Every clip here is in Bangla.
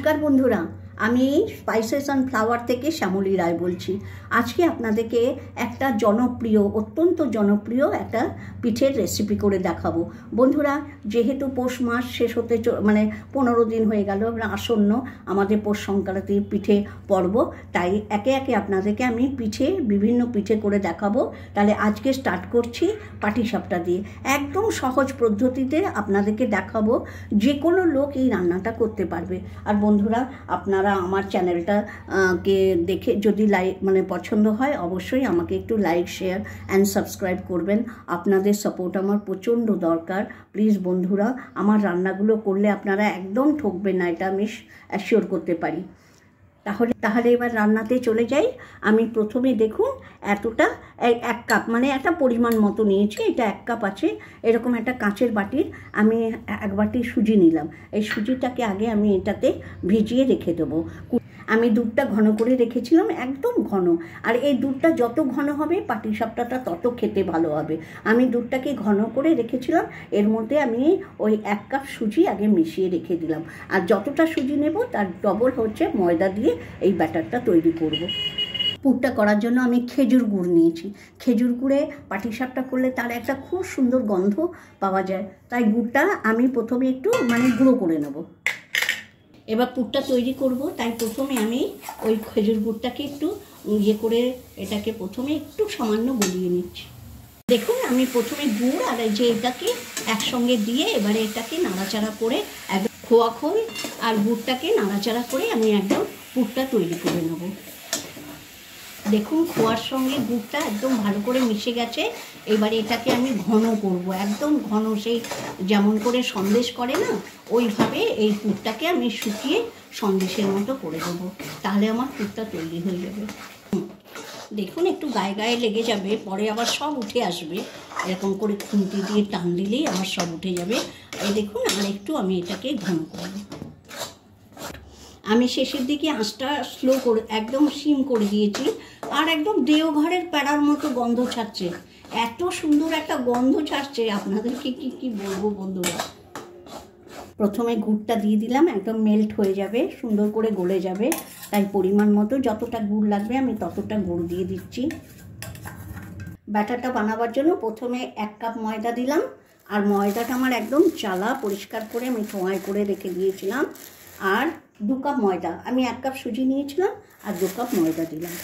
নমস্কার বন্ধুরা, আমি স্পাইসেস অ্যান্ড ফ্লাওয়ার থেকে শ্যামলী রায় বলছি। আজকে আপনাদেরকে একটা অত্যন্ত জনপ্রিয় একটা পিঠের রেসিপি করে দেখাবো। বন্ধুরা, যেহেতু পৌষ মাস শেষ হতে 15 দিন হয়ে গেল, আসন্ন আমাদের পৌষ সংক্রান্তির পিঠে পর্ব, তাই একে একে আপনাদেরকে আমি বিভিন্ন পিঠে করে দেখাবো। তাহলে আজকে স্টার্ট করছি পাটিসাপটা দিয়ে। একদম সহজ পদ্ধতিতে আপনাদেরকে দেখাবো, যে কোনো লোক এই রান্নাটা করতে পারবে। আর বন্ধুরা, আপনারা আমার চ্যানেলটা কে দেখে যদি পছন্দ হয়, অবশ্যই আমাকে একটু লাইক, শেয়ার অ্যান্ড সাবস্ক্রাইব করবেন। আপনাদের সাপোর্ট আমার প্রচণ্ড দরকার। প্লিজ বন্ধুরা, আমার রান্নাগুলো করলে আপনারা একদম ঠকবেন না, এটা আমি অ্যাসিওর করতে পারি। তাহলে এবার রান্নাতে চলে যাই। আমি প্রথমে দেখুন এতটা 1 কাপ একটা পরিমাণ মতো নিয়েছি। এটা 1 কাপ আছে। এরকম একটা কাঁচের বাটির আমি 1 বাটি সুজি নিলাম। এই সুজিটাকে আগে আমি এটাতে ভিজিয়ে রেখে দেবো। আমি দুধটা ঘন করে রেখেছিলাম, একদম ঘন। আর এই দুধটা যত ঘন হবে পাটিসাপটাটা তত খেতে ভালো হবে। আমি দুধটাকে ঘন করে রেখেছিলাম। এর মধ্যে আমি ওই 1 কাপ সুজি আগে মিশিয়ে রেখে দিলাম। আর যতটা সুজি নেব তার ডবল হচ্ছে ময়দা দিয়ে এই ব্যাটারটা তৈরি করব। পুরটা করার জন্য আমি খেজুর গুড় নিয়েছি। খেজুর গুড়ে পাটিসাপটা করলে তার একটা খুব সুন্দর গন্ধ পাওয়া যায়। তাই গুড়টা আমি প্রথমে একটু গুঁড়ো করে নেব। এবার পুরটা তৈরি করব, তাই প্রথমে আমি ওই খেজুর গুড়টাকে একটু করে এটাকে প্রথমে একটু সামান্য গলিয়ে নিচ্ছি। দেখুন, আমি প্রথমে গুড় আর এটাকে একসঙ্গে দিয়ে এবারে এটাকে নাড়াচাড়া করে একদম খোয়া খোল আর গুড়টাকে নাড়াচাড়া করে আমি একদম পুরটা তৈরি করে নেব। দেখুন, খোয়ার সঙ্গে গুড়টা একদম ভালো করে মিশে গেছে। এবারে এটাকে আমি ঘন করব, একদম ঘন, সেই যেমন করে সন্দেশ করে না, ওইভাবে এই পুরটাকে আমি শুকিয়ে সন্দেশের মতো করে দেবো। তাহলে আমার পুরটা তৈরি হয়ে যাবে। দেখুন, একটু গায়ে গায়ে লেগে যাবে, পরে আবার সব উঠে আসবে। এরকম করে খুন্তি দিয়ে টান দিলেই আমার সব উঠে যাবে। এই দেখুন, আর একটু আমি এটাকে ঘন করব। আমি শেষের দিকে আঁচটা স্লো করে একদম সিম করে দিয়েছি। আর একদম দেওঘরের প্যাড়ার মতো গন্ধ ছাড়ছে, এত সুন্দর একটা গন্ধ ছাড়ছে, আপনাদেরকে কি বলবো বন্ধুরা। প্রথমে গুড়টা দিয়ে দিলাম, একদম মেল্ট হয়ে যাবে, সুন্দর করে গলে যাবে। তাই পরিমাণ মতো যতটা গুড় লাগবে আমি ততটা গুড় দিয়ে দিচ্ছি। ব্যাটারটা বানাবার জন্য প্রথমে 1 কাপ ময়দা দিলাম। আর ময়দাটা আমার একদম চালা পরিষ্কার করে আমি ঠোঁয়ায় করে রেখে দিয়েছিলাম। আর 2 কাপ ময়দা, আমি 1 কাপ সুজি নিয়েছিলাম আর 2 কাপ ময়দা দিলাম।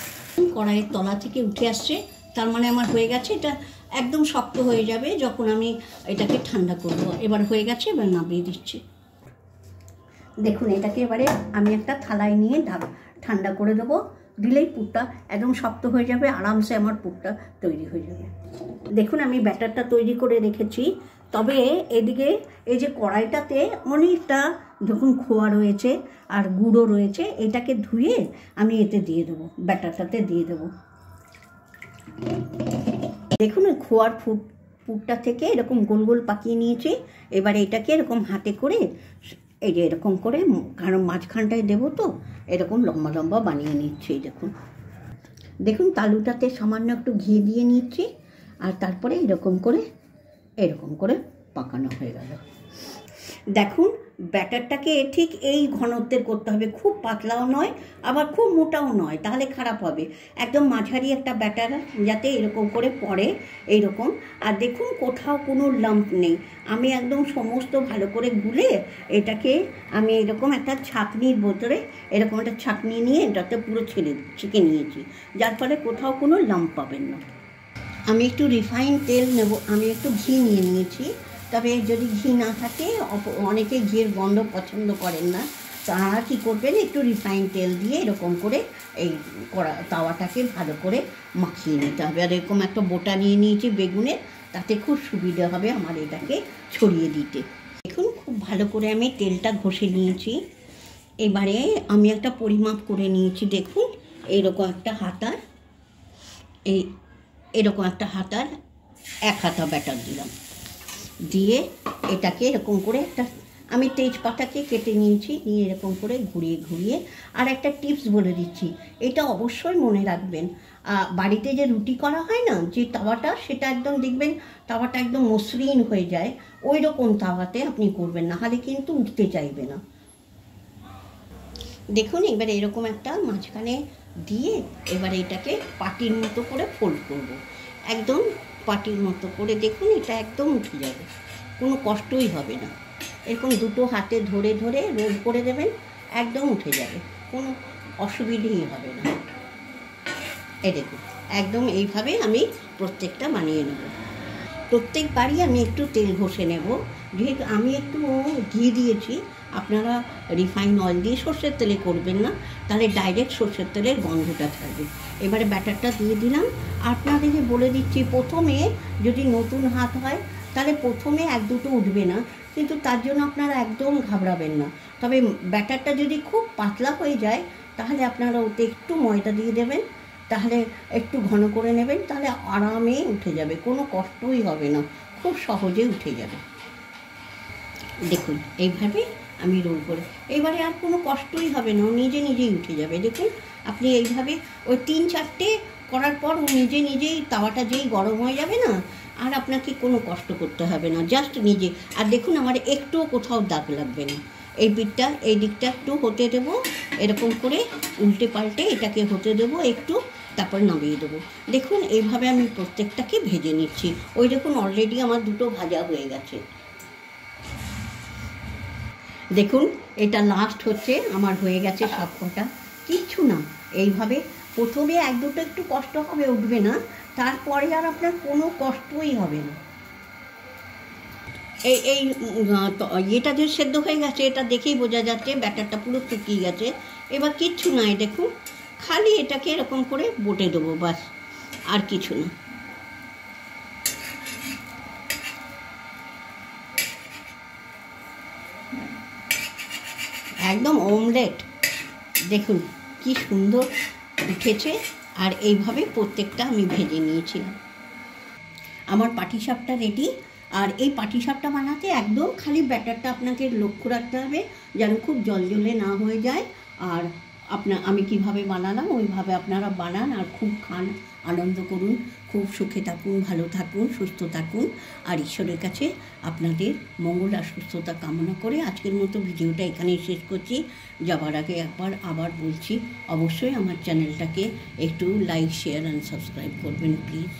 কড়াইয়ের তলা থেকে উঠে আসছে, তার আমার হয়ে গেছে। এটা একদম শক্ত হয়ে যাবে যখন আমি এটাকে ঠান্ডা করব। এবার হয়ে গেছে, এবার নামিয়ে দিচ্ছি। দেখুন, এটাকে এবারে আমি একটা থালায় নিয়ে ঠান্ডা করে দেবো। দিলেই পুরটা একদম শক্ত হয়ে যাবে, আরামসে আমার পুরটা তৈরি হয়ে যাবে। দেখুন, আমি ব্যাটারটা তৈরি করে রেখেছি। তবে এদিকে এই যে কড়াইটাতে অনেকটা যখন খোয়া রয়েছে আর গুঁড়ো রয়েছে, এটাকে ধুয়ে আমি এতে দিয়ে দেবো, ব্যাটারটাতে দিয়ে দেবো। দেখুন, খোয়ার পুরটা থেকে এরকম গোল গোল পাকিয়ে নিয়েছি। এবারে এটাকে এরকম হাতে করে এই যে এরকম করে, কারণ মাঝখানটায় দেবো তো, এরকম লম্বা লম্বা বানিয়ে নিচ্ছি। দেখুন তালুটাতে সামান্য একটু ঘি দিয়ে নিচ্ছি। আর তারপরে এরকম করে পাকানো হয়ে গেল। দেখুন, ব্যাটারটাকে ঠিক এই ঘনত্বের করতে হবে, খুব পাতলাও নয় আবার খুব মোটাও নয়, তাহলে খারাপ হবে। একদম মাঝারি একটা ব্যাটার যাতে এরকম করে পড়ে, এইরকম। আর দেখুন, কোথাও কোনো লাম্প নেই। আমি একদম সমস্ত ভালো করে গুলে এটাকে আমি এরকম একটা ছাঁকনির বোতলে এরকম একটা ছাঁকনি নিয়ে এটাতে পুরো ছেঁকে নিয়েছি, যার ফলে কোথাও কোনো লাম্প পাবেন না। আমি একটু রিফাইন তেল নেব, আমি একটু ঘি নিয়ে নিয়েছি। তবে যদি ঘি না থাকে, অনেকে ঘিয়ের গন্ধ পছন্দ করেন না, তারা কী করবেন, একটু রিফাইন তেল দিয়ে এরকম করে এই তাওয়াটাকে ভালো করে মাখিয়ে নিতে হবে। আর এরকম একটা বোটা নিয়ে নিয়েছি বেগুনের, তাতে খুব সুবিধা হবে আমার এটাকে ছড়িয়ে দিতে। দেখুন, খুব ভালো করে আমি তেলটা ঘষে নিয়েছি। এবারে আমি একটা পরিমাপ করে নিয়েছি। দেখুন, এইরকম একটা হাতার এরকম একটা হাতার 1 হাতা ব্যাটার দিলাম, দিয়ে এটাকে এরকম করে একটা আমি তেজপাতাকে কেটে নিয়েছি, নিয়ে এরকম করে ঘুরিয়ে ঘুরিয়ে। আর একটা টিপস বলে দিচ্ছি, এটা অবশ্যই মনে রাখবেন, বাড়িতে যে রুটি করা হয় না, যে তাওয়াটা, সেটা একদম দেখবেন তাওয়াটা একদম মসৃণ হয়ে যায়, ওই রকম তাওয়াতে আপনি করবেন, না হলে কিন্তু উঠতে চাইবে না। দেখুন এবারে এরকম একটা মাঝখানে দিয়ে এবারে এটাকে পাটির মতো করে ফোল্ড করব। একদম পাটির মতো করে দেখুন এটা একদম উঠে যাবে, কোনো কষ্টই হবে না। এরকম দুটো হাতে ধরে ধরে রোল করে দেবেন, একদম উঠে যাবে, কোনো অসুবিধেই হবে না। এই দেখুন একদম এইভাবে আমি প্রত্যেকটা বানিয়ে নেব। প্রত্যেকবারই আমি একটু তেল ঘষে নেব, যেহেতু আমি একটু ঘি দিয়েছি। আপনারা রিফাইন অয়েল দিয়ে সর্ষের তেলে করবেন না, তাহলে ডাইরেক্ট সর্ষের তেলের গন্ধটা থাকবে। এবারে ব্যাটারটা দিয়ে দিলাম। আপনাদেরকে বলে দিচ্ছি, প্রথমে যদি নতুন হাত হয় তাহলে প্রথমে এক দুটো উঠবে না, কিন্তু তার জন্য আপনারা একদম ঘাবড়াবেন না। তবে ব্যাটারটা যদি খুব পাতলা হয়ে যায় তাহলে আপনারা ওতে একটু ময়দা দিয়ে দেবেন, তাহলে একটু ঘন করে নেবেন, তাহলে আরামে উঠে যাবে, কোনো কষ্টই হবে না, খুব সহজে উঠে যাবে। দেখুন এইভাবে আমি রোল করে, এবারে আর কোনো কষ্টই হবে না, ও নিজে নিজেই উঠে যাবে। দেখুন আপনি এইভাবে ওই 3-4টে করার পর ও নিজে নিজেই, তাওয়াটা যেই গরম হয়ে যাবে না, আর আপনাকে কোনো কষ্ট করতে হবে না, জাস্ট নিজে। আর দেখুন আমার একটুও কোথাও দাগ লাগবে না। এই পিঠটা এই দিকটা একটু হতে দেবো, এরকম করে উল্টে পাল্টে এটাকে হতে দেবো একটু, তারপর নামিয়ে দেবো। দেখুন এইভাবে আমি প্রত্যেকটাকে ভেজে নিচ্ছি। ওই দেখুন অলরেডি আমার দুটো ভাজা হয়ে গেছে। দেখুন এটা লাস্ট হচ্ছে, আমার হয়ে গেছে সব কটা। কিচ্ছু না, এইভাবে প্রথমে এক দুটো একটু কষ্ট হবে, উঠবে না, তারপরে আর আপনার কোনো কষ্টই হবে না। এই এটা যে সেদ্ধ হয়ে গেছে এটা দেখেই বোঝা যাচ্ছে, ব্যাটারটা পুরো শুকিয়ে গেছে। এবার কিচ্ছু নাই, দেখুন খালি এটাকে এরকম করে বটে দেবো, বাস, আর কিছু না। একদম অমলেট, দেখুন কি সুন্দর উঠেছে। আর এইভাবে প্রত্যেকটা আমি ভেজে নিয়েছিলাম। আমার পাটিসাপটা রেডি। আর এই পাটিসাপটা বানাতে একদম খালি ব্যাটারটা আপনাকে লক্ষ্য রাখতে হবে যেন খুব জলজলে না হয়ে যায়। আর আমি কিভাবে বানালাম ওইভাবে আপনারা বানান আর খুব খান, আনন্দ করুন, খুব সুখে থাকুন, ভালো থাকুন, সুস্থ থাকুন। আর ঈশ্বরের কাছে আপনাদের মঙ্গল আর সুস্থতা কামনা করে আজকের মতো ভিডিওটা এখানেই শেষ করছি। যাবার আগে আবার বলছি, অবশ্যই আমার চ্যানেলটাকে একটু লাইক, শেয়ার অ্যান্ড সাবস্ক্রাইব করবেন প্লিজ।